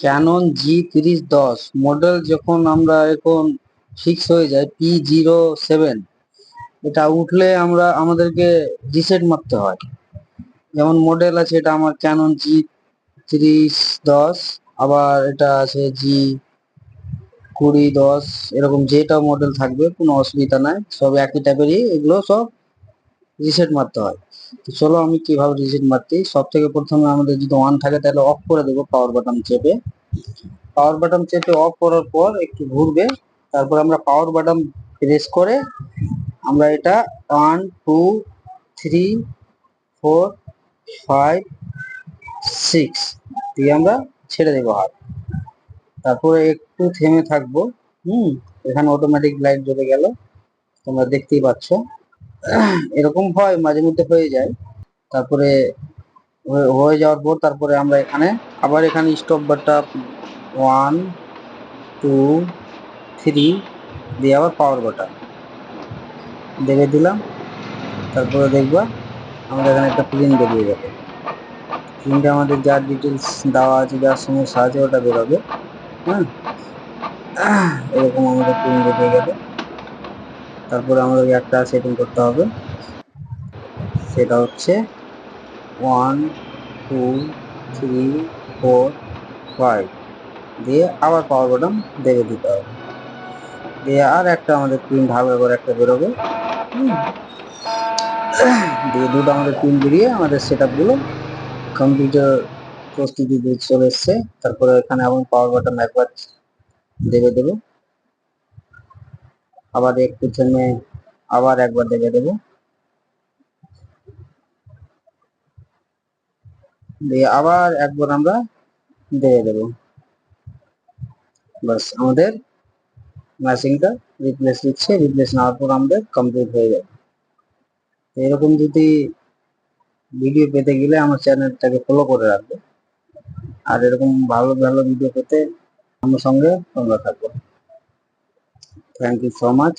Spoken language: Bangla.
ক্যানন G3010 মডেল যখন আমরা এখন ফিক্স হয়ে যায় P07, এটা উঠলে আমাদেরকে রিসেট মারতে হয়। যেমন মডেল আছে, এটা আমার ক্যানন G3010, আবার এটা আছে G2010, এরকম যেটা মডেল থাকবে কোনো অসুবিধা নাই, সব একই টাইপেরই, এগুলো সব রিসেট মারতে হয়। তো চলো আমি কিভাবে রিসেট মারতে। সব থেকে প্রথমে আমাদের যদি অন থাকে তাহলে অফ করে দেবো পাওয়ার বাটন চেপে। পাওয়ার বাটন চেপে অফ করার পর একটু ঘুরবে, তারপর আমরা পাওয়ার বাটন প্রেস করে আমরা এটা 1 2 3 4 5 6 দিয়ে আমরা ছেড়ে দেবো হাত। তারপরে একটু থেমে থাকবো। এখানে অটোমেটিক লাইট জ্বলে গেল, তোমরা দেখতেই পাচ্ছ। এরকম হয়, মাঝে মধ্যে হয়ে যায়। তারপরে হয়ে যাওয়ার পর তারপরে আমরা এখানে স্টপ বাটন 1 2 3 দিয়ে আবার পাওয়ার বাটন দেখে দিলাম। তারপরে দেখবা আমাদের এখানে একটা প্রিন্ট বেরিয়ে যাবে। প্রিন্টে আমাদের যা ডিটেলস দেওয়া আছে, যা সমস্যা আছে ওটা বেরোবে। হ্যাঁ, এরকম আমাদের প্রিন্ট বেরিয়ে গেল। তারপরে আমাদেরকে একটা সেটিং করতে হবে, সেটা হচ্ছে 1 2 3 4 5 দিয়ে আবার পাওয়ার বাটন দেখে দিতে হবে। দিয়ে আর একটা আমাদের প্রিন্ট হালকা করে একটা বেরোবে। দিয়ে দুটো আমাদের প্রিন্ট বেরিয়ে আমাদের সেট আপগুলো কম্পিউটার প্রস্তুতি দিয়ে চলে এসছে। তারপরে এখানে আবার পাওয়ার বাটন একবার দেবে দেবো, আবার একটু থেমে আবার একবার দেবে দেবো, দিয়ে আবার একবার আমরা দেবে দেবো। বাস আমাদের ম্যাচিংটা রিপ্লেস দিচ্ছে, রিপ্লেস নেওয়ার পর আমাদের কমপ্লিট হয়ে যাবে। এরকম যদি ভিডিও পেতে গেলে আমার চ্যানেলটাকে ফলো করে রাখবে, আর এরকম ভালো ভালো ভিডিও পেতে আমার সঙ্গে তোমরা থাকবে। Thank you so much.